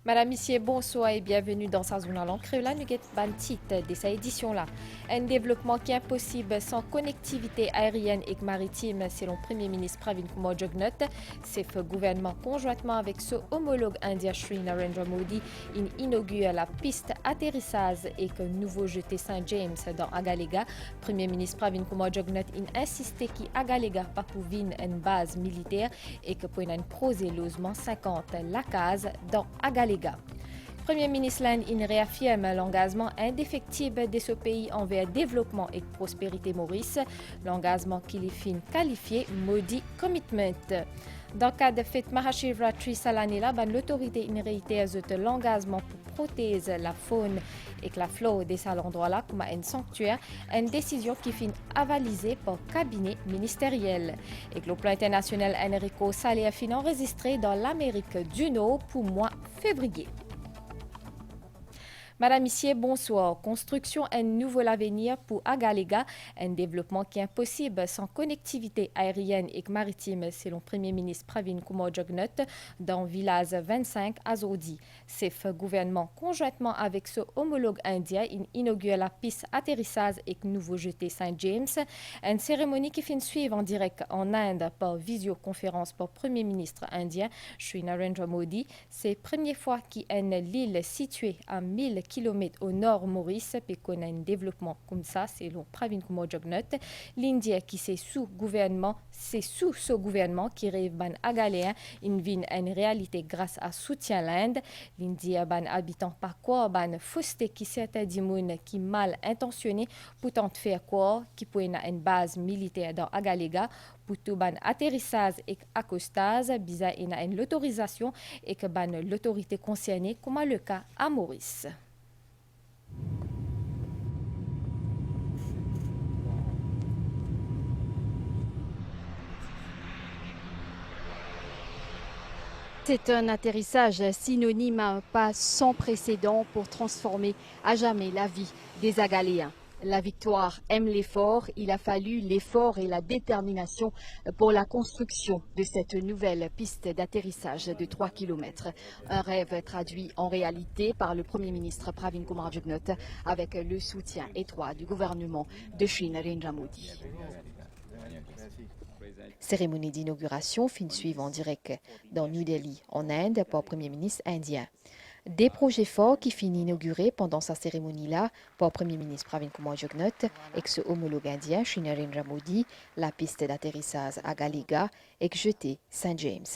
Madame, Monsieur, bonsoir et bienvenue dans sa zone à l'encre. Là, nous avons titre de cette édition-là. Un développement qui est impossible sans connectivité aérienne et maritime, selon le Premier ministre Pravin Kumar Jugnauth. C'est le gouvernement, conjointement avec ce homologue indien Shri Narendra Modi, inaugure la piste atterrissage et que nouveau jeté Saint-James dans Agalega. Premier ministre Pravin Kumar Jugnauth a insisté qu'Agalega pas pour une base militaire et que pour une prosé logement 50 la case dans Agalega. Premier ministre Land réaffirme l'engagement indéfectible de ce pays envers développement et prospérité Maurice, l'engagement qu'il est qualifié Modi Commitment. Dans le cadre de fête Mahashivratri Salanila, l'autorité réitère l'engagement pour protéger la faune et la flore de cet endroit-là comme un sanctuaire, une décision qui finit avalisée par le cabinet ministériel. Et que le plan international Enrico Salé a fini enregistré dans l'Amérique du Nord pour le mois février. Madame, Monsieur, bonsoir. Construction un nouvel avenir pour Agalega, un développement qui est impossible sans connectivité aérienne et maritime, selon le Premier ministre Pravin Kumar Jugnauth, dans le village 25 à Zodi. C'est le gouvernement, conjointement avec ce homologue indien, inaugure la piste atterrissage et nouveau jeté Saint-James, une cérémonie qui finit suivre en direct en Inde par visioconférence par le Premier ministre indien, Shri Narendra Modi. C'est la première fois qu'une île située à 1000 km au nord Maurice peut connaître un développement comme ça, selon Pravin Kumar Jugnauth. L'Indien qui c'est sous ce gouvernement qui rêve ban agaléen une vie une réalité grâce à soutien l'Inde. L'Indien ban habitant par quoi ban faussé qui certains dimoun qui mal intentionné pour tenter faire quoi qui peut une base militaire dans Agalega pour tout ban atterrissage et accostage bisa une l'autorisation et que ban l'autorité concernée comme le cas à Maurice. C'est un atterrissage synonyme à un pas sans précédent pour transformer à jamais la vie des Agaléens. La victoire aime l'effort, il a fallu l'effort et la détermination pour la construction de cette nouvelle piste d'atterrissage de 3 km. Un rêve traduit en réalité par le Premier ministre Pravin Kumar Jugnauth avec le soutien étroit du gouvernement de Shri Narendra Modi. Cérémonie d'inauguration fin suivre en direct dans New Delhi, en Inde, par le Premier ministre indien. Des projets forts qui finissent inaugurés pendant sa cérémonie-là par le Premier ministre Pravin Kumar Jugnauth et que ce homologue indien, Shri Narendra Modi, la piste d'atterrissage à Galega et que jeté Saint-James.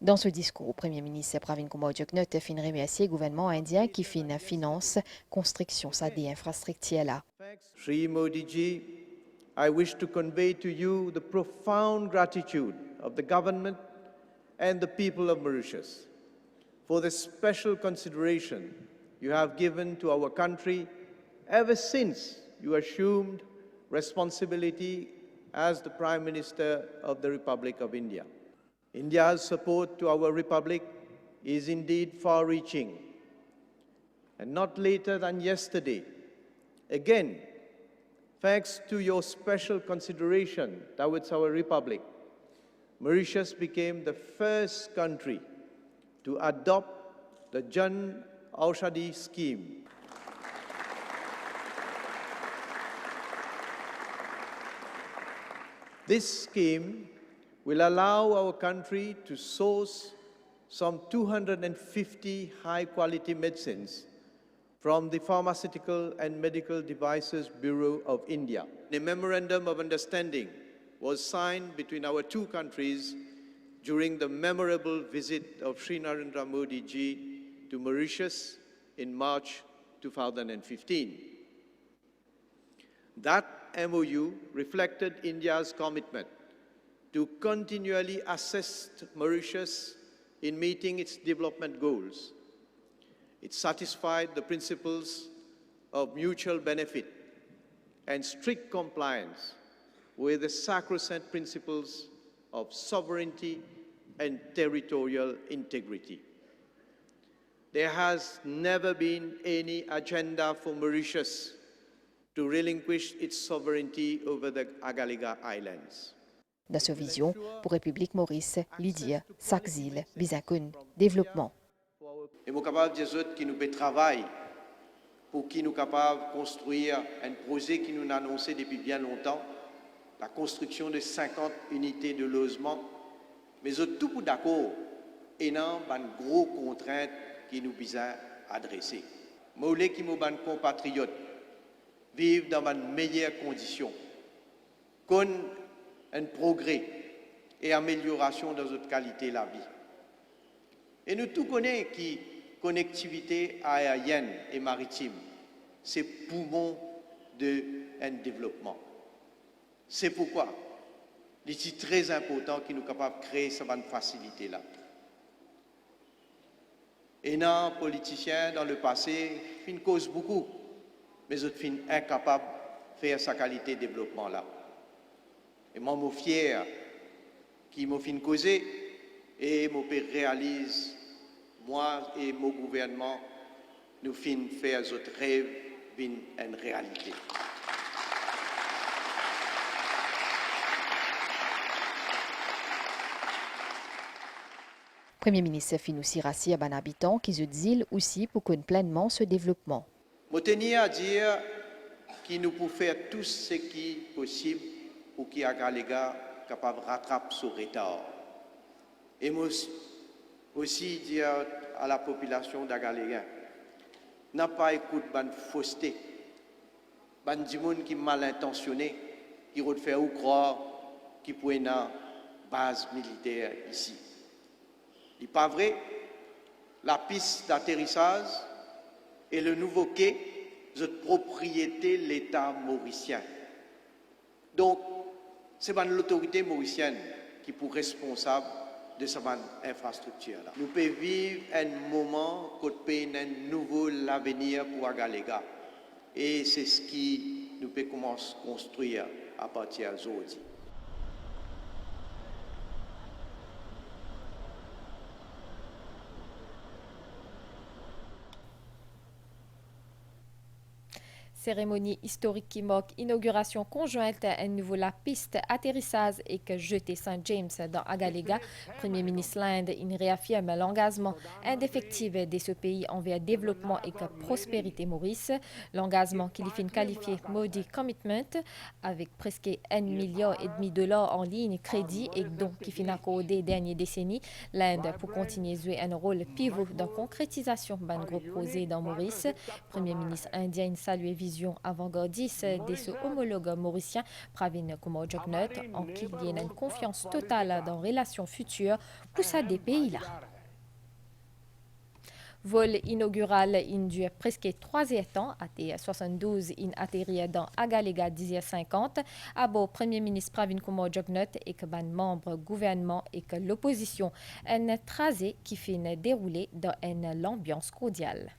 Dans ce discours, le Premier ministre Pravin Kumar Jugnauth fin remercier le gouvernement indien qui finance construction des infrastructures là. Shri Modi ji, I wish to convey to you the profound gratitude of the government and the people of Mauritius for the special consideration you have given to our country ever since you assumed responsibility as the Prime Minister of the Republic of India. India's support to our Republic is indeed far-reaching, and not later than yesterday, again, thanks to your special consideration towards our Republic, Mauritius became the first country to adopt the Jan Aushadhi scheme. This scheme will allow our country to source some 250 high-quality medicines from the Pharmaceutical and Medical Devices Bureau of India. A memorandum of understanding was signed between our two countries during the memorable visit of Shri Narendra Modi ji to Mauritius in March 2015. That MOU reflected India's commitment to continually assist Mauritius in meeting its development goals. It satisfied the principles of mutual benefit and strict compliance with the sacrosanct principles of sovereignty and territorial integrity. There has never been any agenda for Mauritius to relinquish its sovereignty over the Agalega Islands. Dans sa vision, pour République Maurice, Lydia, Saxil, Bisakoun, développement. Et nous sommes capables de dire qui nous travaillent pour qui nous sommes capables de construire un projet qui nous a annoncé depuis bien longtemps, la construction de 50 unités de logement, mais tout pour d'accord, et non une grosse contrainte qui nous vise à adresser. Je voulais que nos compatriotes vivent dans de meilleures conditions, qu'on un progrès et amélioration dans notre qualité de la vie. Et nous tous connaissons que la connectivité aérienne et maritime, c'est poumon d'un développement. C'est pourquoi il est très important que nous soyons capables de créer cette facilité-là. Et non, politiciens dans le passé, ils causent beaucoup, mais ils sont incapables de faire sa qualité de développement-là. Et moi, je suis fier qui m'a fait causer et je réalise, moi et mon gouvernement, nous finissons faire notre rêve une réalité. Premier ministre Finoussi Rassi à ban habitants qui se disent aussi pour qu'on pleinement ce développement. Je tenais à dire que nous pouvons faire tout ce qui est possible pour qu'il y ait les gars capables de rattraper ce retard. Et moi aussi dire à la population d'Agaléga, n'a pas écouté de fausseté, de gens qui sont mal intentionnés, qui veulent faire ou croire qu'ils pourraient une base militaire ici. Il n'est pas vrai, la piste d'atterrissage et le nouveau quai sont de propriété de l'État mauricien. Donc, c'est l'autorité mauricienne qui est responsable de cette infrastructure-là. Nous pouvons vivre un moment où nous un nouveau avenir pour Agaléga. Et c'est ce qui nous peut commencer à construire à partir d'aujourd'hui. Cérémonie historique qui marque inauguration conjointe à nouveau la piste atterrissage et que jeté Saint James dans Agaléga. Premier ministre l'Inde réaffirme l'engagement indéfectible de ce pays envers développement et prospérité Maurice. L'engagement qu'il finit qualifié Modi Commitment avec presque $1,5 milliard en ligne crédit et donc qui finit accordé dernières décennies. L'Inde pour continuer à jouer un rôle pivot dans la concrétisation d'un gros projet dans Maurice. Premier ministre indien salue vision avant-gardiste de ce homologue mauricien Pravin Kumar Jugnauth en qui il y a une confiance totale dans les relations futures pour ces deux pays-là. Vol inaugural dure presque 3 ans, à 72 in atterri dans Agaléga 10h50, à bord Premier ministre Pravin Kumar Jugnauth et que ban membre gouvernement et que l'opposition, un tracé qui finit déroulé dans une ambiance cordiale.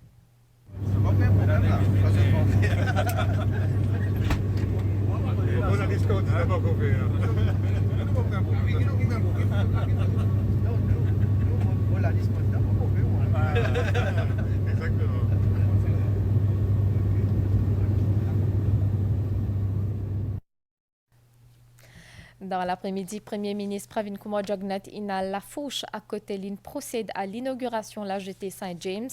Dans l'après-midi, Premier ministre Pravin Kumar Jugnauth a la fourche à côté l'in procède à l'inauguration de la jetée Saint James.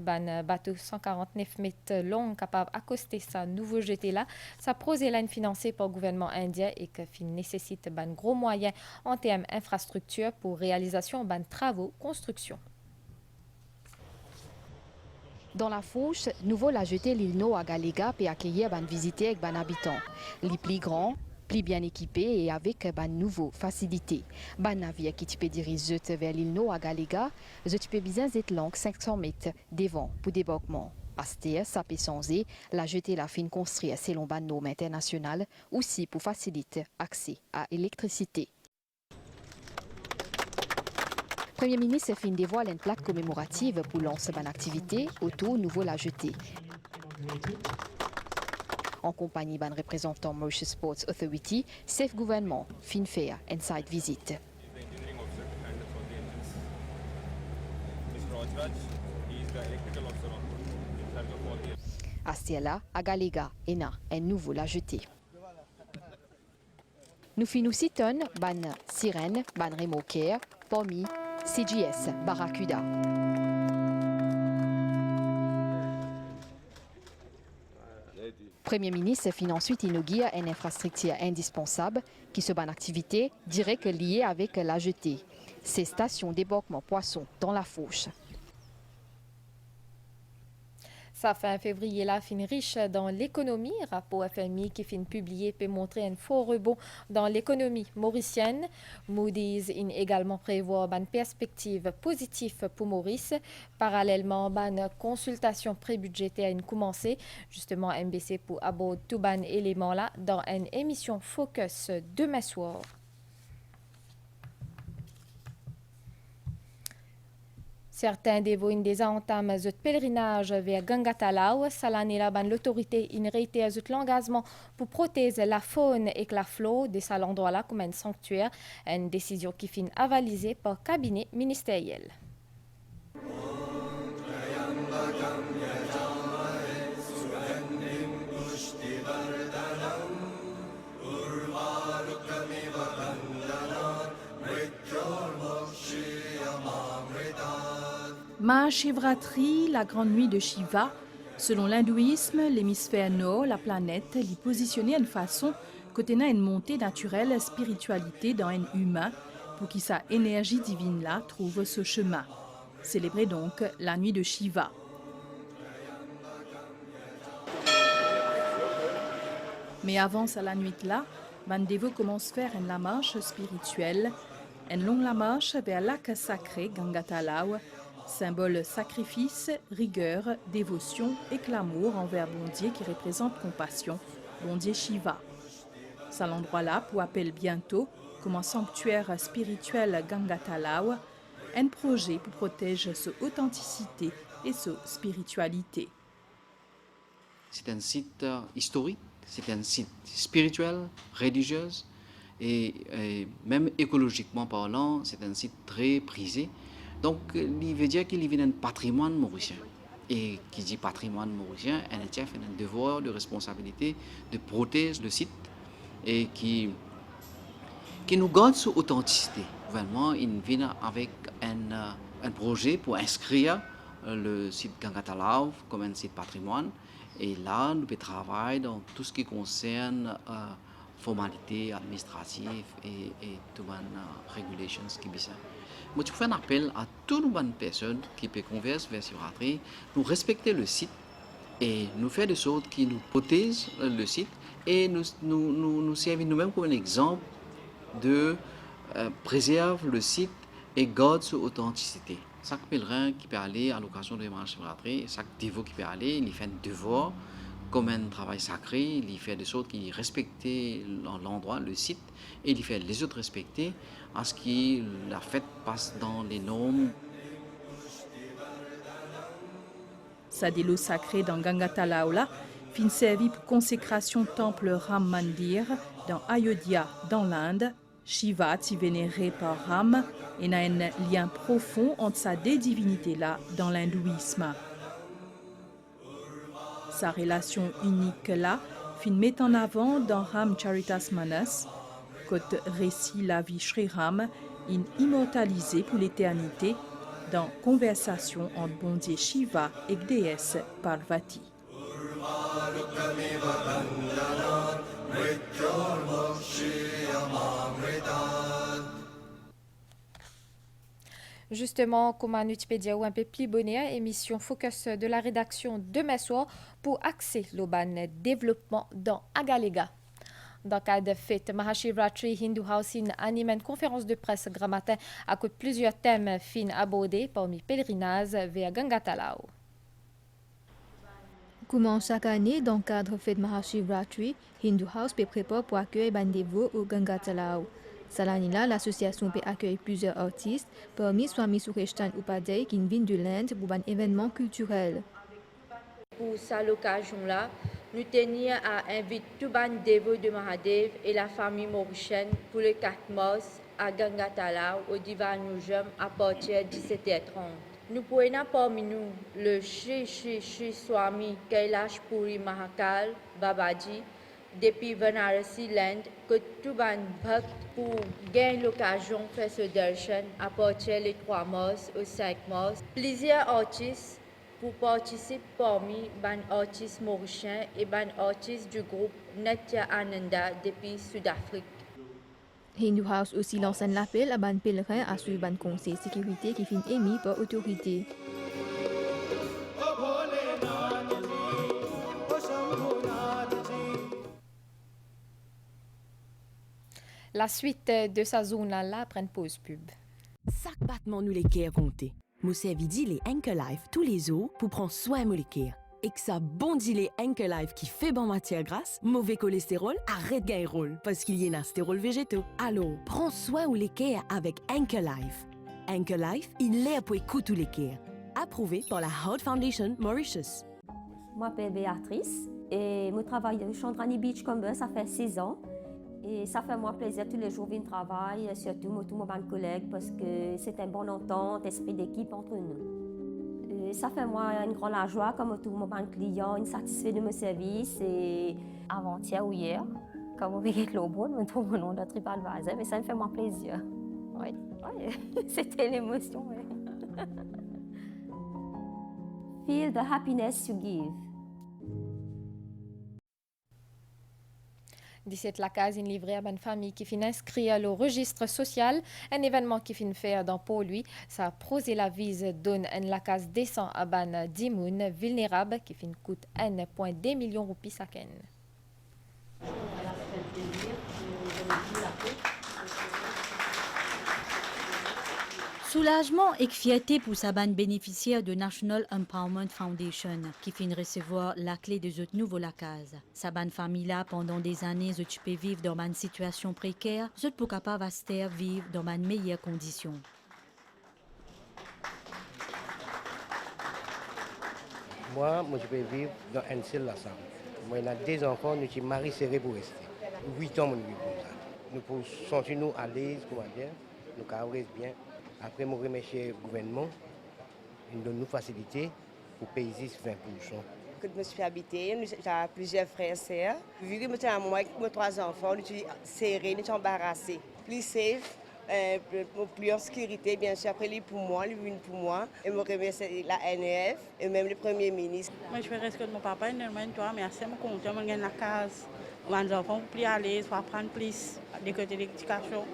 Un bateau 149 mètres long capable d'accoster sa nouveau jetée là. Sa projet là financé par le gouvernement indien et qui nécessite un gros moyens en termes d'infrastructure pour réalisation de travaux construction. Dans la fourche, nouveau la jetée l'île à Agaléga pour accueillir ban visiter avec ban habitants. Les plus grands, plus bien équipés et avec ban nouveau facilité. Ban navire qui peut diriger vers l'île à Agaléga, je peux bien être long 500 mètres devant pour débarquement. Astéa, ça peut changer, la jetée la fin construire selon ban normes internationales, aussi pour faciliter l'accès à l'électricité. Premier ministre fin dévoile une plaque commémorative pour lancer une activité autour nouveau la jetée. En compagnie d'un représentant Mauritius Sports Authority, Safe Gouvernement fin faire une site visite. À Stiala, à Galega, Ena, un nouveau la jetée. Nous finissons citons ban sirène, ban remorqueur, parmi CGS Barracuda. Premier ministre finit ensuite inaugure une infrastructure indispensable qui se bat en activité directe liée avec la jetée. Ces stations débarquement poissons dans la Fauche. Ça fin février là fin riche dans l'économie. Rapport FMI qui fin publié peut montrer un fort rebond dans l'économie mauricienne. Moody's in également prévoit une perspective positive pour Maurice. Parallèlement, une consultation pré-budgétaire a commencé. Justement, MBC pour aborder tout ban élément là dans une émission Focus demain soir. Certains dévoient des entament de pèlerinage vers Gangatalaw. Salanila ban l'autorité in réitère l'engagement pour protéger la faune et la flore de cet endroit-là comme un sanctuaire. Une décision qui finit avalisée par le cabinet ministériel. Mahashivratri, la grande nuit de Shiva, selon l'hindouisme, l'hémisphère nord, la planète, l'y positionner d'une façon côté na une montée naturelle spiritualité dans un humain pour qui sa énergie divine là trouve ce chemin. Célébrez donc la nuit de Shiva. Mais avant ça la nuit là, Bandevo commence à faire une la marche spirituelle, une longue la marche vers lac sacré Gangatalaw, symbole sacrifice, rigueur, dévotion et clamour envers bon Dieu qui représente compassion, bon Dieu Shiva. C'est l'endroit-là pour appelle bientôt comme un sanctuaire spirituel Gangatalaw, un projet pour protéger son authenticité et sa spiritualité. C'est un site historique, c'est un site spirituel, religieux et même écologiquement parlant, c'est un site très prisé. Donc, il veut dire qu'il y a un patrimoine mauricien. Et qui dit patrimoine mauricien, un ETF a un devoir de responsabilité de protéger le site et qui nous garde son authenticité. Vraiment, il vient avec un projet pour inscrire le site Gangatalaw comme un site patrimoine. Et là, nous pouvons travailler dans tout ce qui concerne formalités administratives et tout les regulations qui sont. Moi, je fais un appel à toutes les personnes qui peuvent converser vers Shivratri, nous respecter le site et nous faire des choses qui nous protègent le site et nous servir nous-mêmes comme un exemple de préserver le site et garder son authenticité. Chaque pèlerin qui peut aller à l'occasion de Mahashivratri, chaque dévot qui peut aller, il fait un devoir comme un travail sacré, il fait des choses qui respectent l'endroit, le site, et il fait les autres respecter à ce que la fête passe dans les normes. Ça des lots sacrés dans Gangatalaw fin servi pour consécration temple Ram Mandir dans Ayodhya dans l'Inde. Shiva est vénéré par Ram et a un lien profond entre sa deux divinités là dans l'hindouisme. Sa relation unique là fin met en avant dans Ram Charitas Manas, côté récit la vie Shri Ram, immortalisé pour l'éternité dans conversation entre bon Dieu Shiva et déesse Parvati. Justement, comme un Wikipédia ou un peu plus bonnet, émission Focus de la rédaction demain soir pour axer le développement dans Agalega. Dans le cadre de fête Mahashivratri, Hindu House anime une conférence de presse grand matin à côté de plusieurs thèmes fins abordés parmi pèlerinage vers Gangatalaw. Comme chaque année, dans le cadre de fête Mahashivratri, Hindu House peut préparer pour accueillir Bandevo au Gangatalaw. Salanila, l'association peut accueillir plusieurs artistes, parmi Swami Sureshtan Upadhyay qui viennent de l'Inde pour un événement culturel. Pour cette occasion-là, nous tenions à inviter tout le dévot de Mahadev et la famille mauricienne pour le 4 mars à Gangatalaw au Divan Nujam à partir de 17h30. Nous prenons parmi nous le Shri Swami Kailash Puri Mahakal Babaji depuis Varanasi Land que tout le monde pour gagner l'occasion de faire ce darshan à partir du 3 mars au 5 mars. Plusieurs artistes pour participer parmi les artistes mauriciens et les artistes du groupe Natya Ananda depuis Sud-Afrique. Hindu House aussi lance un appel à ban pèlerins à suivre un conseil de sécurité qui finit émis par l'autorité. La suite de sa zone là prend pause pub. Chaque battement nous les cœurs compté. Moi servi dit les Anchor Life tous les jours pour prendre soin de les cœurs. Et que ça bondit les Anchor Life qui fait bon matière grasse, mauvais cholestérol, arrête gagner rôle parce qu'il y a un stérol végétaux. Alors, prends soin ou les cœurs avec Anchor Life. Anchor Life, il est pour écouter les cœurs. Approuvé par la Heart Foundation Mauritius. Je m'appelle Béatrice et je travaille à Chandrani Beach comme ça fait 6 ans. Et ça fait moi plaisir tous les jours de travailler, surtout tous mes collègues, parce que c'est un bon entente, esprit d'équipe entre nous. Et ça fait moi une grande joie, comme tous mes clients, une satisfaction de mon service. Et avant-hier ou hier, quand on vient le bon, on trouve mon nom de TripAdvisor, mais ça me fait moi plaisir. Oui, c'était l'émotion. Ouais. Feel the happiness you give. 17 la case, une livrée à une famille qui finit inscrire au registre social, un événement qui finit faire dans pour lui, ça prosé la vise donne une la case descend à ban 10 moun vulnérable qui finit coûte 1,2 million roupies chacun. Soulagement et fierté pour sa bande bénéficiaire de National Empowerment Foundation qui finit recevoir la clé de cette nouvelle la case. Sa bande famille là pendant des années, je peux vivre dans une situation précaire, je peux capable de vivre dans une meilleure condition. Moi, je peux vivre dans un seul ensemble. Moi, j'ai 2 enfants, nous sommes mariés serrés pour rester. 8 ans, nous vivons comme ça. Nous pouvons sentir nous à l'aise, comment dire, nous carrons bien. Après, je remercie le gouvernement, il donne nous facilité pour payer 20%. Que je me suis habité, j'ai plusieurs frères et sœurs. Vu que je suis à moi avec mes 3 enfants, nous sommes serrés, nous sommes embarrassés. Plus safe, plus en sécurité, bien sûr. Après, lui pour moi, lui pour moi. Et je remercie la NEF et même le Premier ministre. Moi, je fais rester de mon papa, toi, mais assez content, je gagne la case. Mes enfants plus à l'aise, pour apprendre plus des côtés de l'éducation.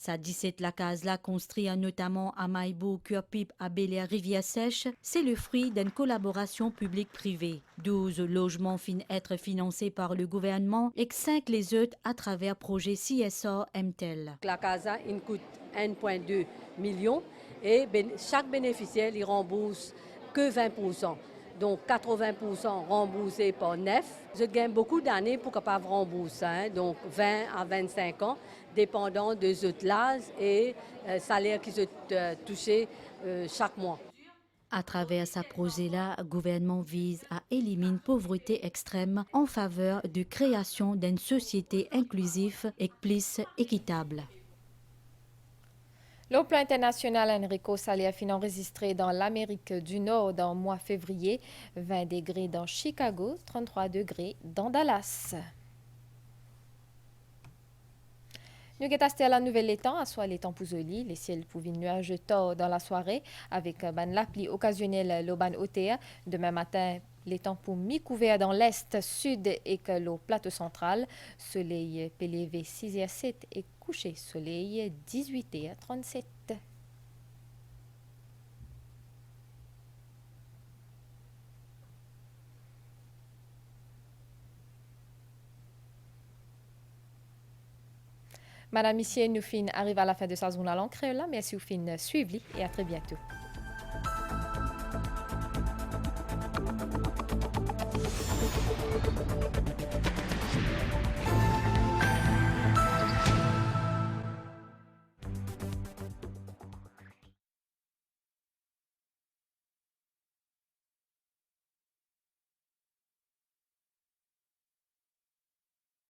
Sa 17 la case là construite notamment à Maïbo, Cœur-Pipe, à Bel-Air, Rivière-Sèche, c'est le fruit d'une collaboration publique-privée. 12 logements finissent être financés par le gouvernement et 5 les autres à travers projet CSR MTEL. La casa il coûte 1,2 million et chaque bénéficiaire il rembourse que 20%. Donc 80% remboursés par NEF. Je gagne beaucoup d'années pour capable rembourser, donc 20 à 25 ans, dépendant de l'âge et salaire qui se touché chaque mois. À travers sa projet-là, le gouvernement vise à éliminer la pauvreté extrême en faveur de création d'une société inclusive et plus équitable. Le plan international Enrico Sali a fini enregistré dans l'Amérique du Nord dans le mois février, 20 degrés dans Chicago, 33 degrés dans Dallas. Nous avons à la nouvelle étang, à soit l'étang Pouzoli, les ciels pouvaient nuageux tard dans la soirée avec la pluie occasionnelle l'Auban Otea. Demain matin, l'étang pour mi-couvert dans l'est, sud et que le plateau central. Soleil pélévé 6h07 et coucher soleil 18h37. Madame, Monsieur, nous arrivons à la fin de sa zone à l'encre. Merci, vous fin suivre et à très bientôt.